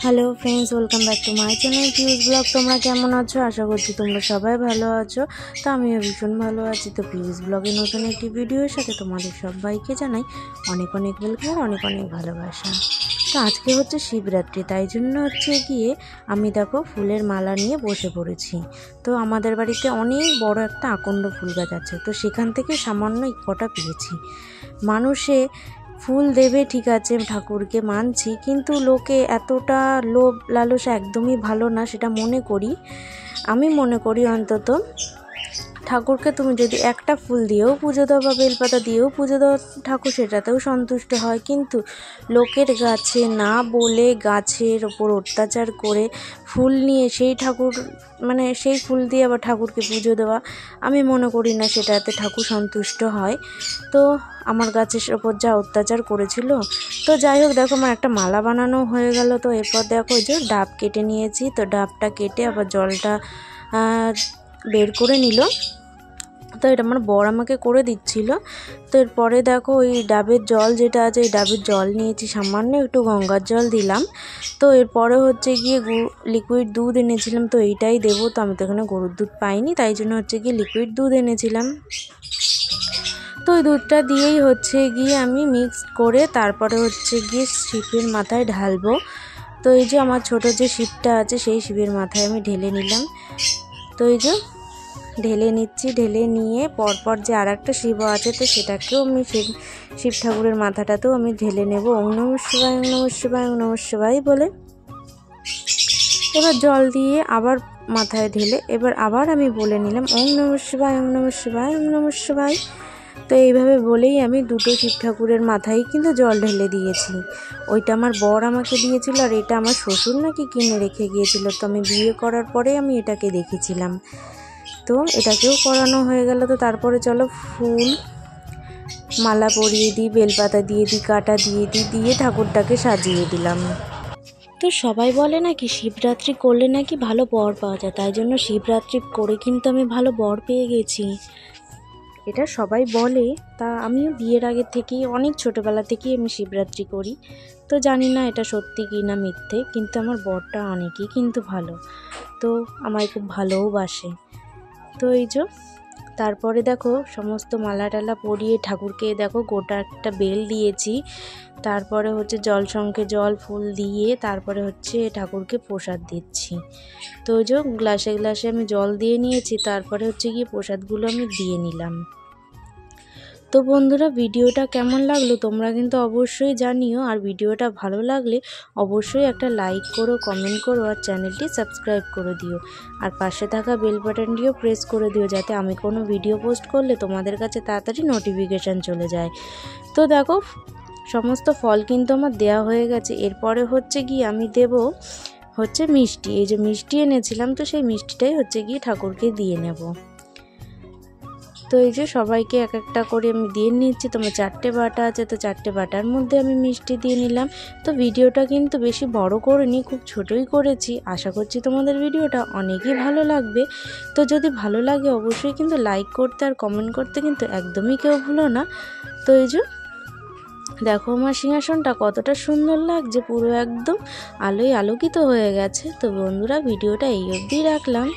Hello friends, welcome back to my channel পিউস blog. তোমরা কেমন আছো? আশা করছি তোমরা সবাই ভালো আছো। তো আমিও ভীষণ ভালো আছি। তো পিউস ব্লগে নতুন একটি ভিডিওর সাথে তোমাদের সবাইকে জানাই অনেক অনেক ওয়েলকাম, অনেক অনেক ভালোবাসা। তো আজকে হচ্ছে শিবরাত্রি, তাই জন্য গিয়ে আমি দেখো ফুলের মালা নিয়ে বসে পড়েছি। তো আমাদের বাড়িতে অনেক বড় একটা আকন্দ ফুল গাছ আছে, তো সেখান থেকে সামান্য কটা পেয়েছি। মানুষে ফুল দেবে ঠিক আছে, ঠাকুরকে মানছি, কিন্তু লোকে এতটা লোভ লালসা একদমই ভালো না, সেটা আমি মনে করি অন্তত ঠাকুরকে তুমি যদি একটা ফুল দিয়েও পুজো দাও বা বেলপাতা দিয়েও পুজো দাও, ঠাকুর সেটাতেও সন্তুষ্ট হয়। কিন্তু লোকের গাছে না বলে গাছের ওপর অত্যাচার করে ফুল নিয়ে সেই ঠাকুর সেই ফুল দিয়ে আবার ঠাকুরকে পুজো দেওয়া, আমি মনে করি না সেটাতে ঠাকুর সন্তুষ্ট হয়। তো আমার গাছের ওপর যা অত্যাচার করেছিল, তো যাই হোক, দেখো আমার একটা মালা বানানো হয়ে গেল। তো এরপর দেখো যে ডাব কেটে নিয়েছি, তো ডাবটা কেটে আবার জলটা বের করে নিল। তো এটা আমার বর আমাকে করে দিচ্ছিল। তো এরপরে দেখো ওই ডাবের জল যেটা আছে, এই ডাবের জল নিয়েছি, সামান্য একটু গঙ্গার জল দিলাম। তো এরপরে গিয়ে লিকুইড দুধ এনেছিলাম, তো এইটাই দেবো। তো আমি তো এখানে গরুর দুধ পাইনি, তাই জন্য গিয়ে লিকুইড দুধ এনেছিলাম। তো ওই দুধটা দিয়েই গিয়ে আমি মিক্স করে তারপরে গিয়ে শিবের মাথায় ঢালবো। তো এই যে আমার ছোট যে শিবটা আছে, সেই শিবের মাথায় আমি ঢেলে নিলাম। তো এই যে ঢেলে নিচ্ছি, ঢেলে নিয়ে পরপর যে আর একটা শিব আছে, তো সেটাকেও আমি শিব ঠাকুরের মাথাটাতেও আমি ঢেলে নেব। ওং নমঃ শিবায়, ওং নমঃ শিবায়, ওং নমঃ শিবায় বলে এবার জল দিয়ে আবার মাথায় ঢেলে এবার আবার আমি বলে নিলাম ওং নমঃ শিবায়, ওং নমঃ শিবায়, ওং নমঃ শিবায়। তো এইভাবে বলেই আমি দুটো শিব ঠাকুরের মাথায় কিন্তু জল ঢেলে দিয়েছি। ওইটা আমার বর আমাকে দিয়েছিল, আর এটা আমার শ্বশুর নাকি কিনে রেখে গিয়েছিল। তো আমি বিয়ে করার পরে আমি এটাকে দেখেছিলাম। তো এটাকেও করানো হয়ে গেল। তো তারপরে চলো ফুল মালা পরিয়ে দিই, বেলপাতা দিয়ে দিই, কাটা দিয়ে ঠাকুরটাকে সাজিয়ে দিলাম। তো সবাই বলে নাকি শিবরাত্রি করলে নাকি ভালো বর পাওয়া যায়, তাই জন্য শিবরাত্রি করে কিন্তু আমি ভালো বর পেয়ে গেছি, এটা সবাই বলে। তা আমিও বিয়ের আগে থেকেই, অনেক ছোটোবেলা থেকেই আমি শিবরাত্রি করি। তো জানি না এটা সত্যি কি না মিথ্যে, কিন্তু আমার বরটা অনেকই কিন্তু ভালো, তো আমায় খুব ভালোবাসে। তো এই যে তারপরে দেখো সমস্ত মালা টালা পরিয়ে ঠাকুরকে দেখো গোটা একটা বেল দিয়েছি। তারপরে জল শঙ্খে জল ফুল দিয়ে তারপরে ঠাকুরকে প্রসাদ দিচ্ছি। তো ওই যে গ্লাসে গ্লাসে আমি জল দিয়ে নিয়েছি, তারপরে গিয়ে প্রসাদগুলো আমি দিয়ে নিলাম। তো বন্ধুরা, ভিডিওটা কেমন লাগলো তোমরা কিন্তু অবশ্যই জানিও, আর ভিডিওটা ভালো লাগলে অবশ্যই একটা লাইক করো, কমেন্ট করো, আর চ্যানেলটি সাবস্ক্রাইব করে দিও, আর পাশে থাকা বেল বাটনটিও প্রেস করে দিও, যাতে আমি কোনো ভিডিও পোস্ট করলে তোমাদের কাছে তাড়াতাড়ি নোটিফিকেশান চলে যায়। তো দেখো সমস্ত ফল কিন্তু আমার দেয়া হয়ে গেছে। এরপরে গিয়ে আমি দেব মিষ্টি। এই যে মিষ্টি এনেছিলাম, তো সেই মিষ্টিটাই গিয়ে ঠাকুরকে দিয়ে নেব। তো এই যে সবাইকে এক একটা করে আমি দিয়ে নিচ্ছি। তোমার 4টে বাটা আছে, তো 4টে বাটার মধ্যে আমি মিষ্টি দিয়ে নিলাম। তো ভিডিওটা কিন্তু বেশি বড় করিনি, খুব ছোটই করেছি। আশা করছি তোমাদের ভিডিওটা অনেকই ভালো লাগবে। তো যদি ভালো লাগে অবশ্যই কিন্তু লাইক করতে আর কমেন্ট করতে কিন্তু একদমই কেউ ভুলো না। তো এই যে দেখো আমার সিংহাসনটা কতটা সুন্দর লাগছে, পুরো একদম আলোয় আলোকিত হয়ে গেছে। তো বন্ধুরা, ভিডিওটা এই অবধি রাখলাম।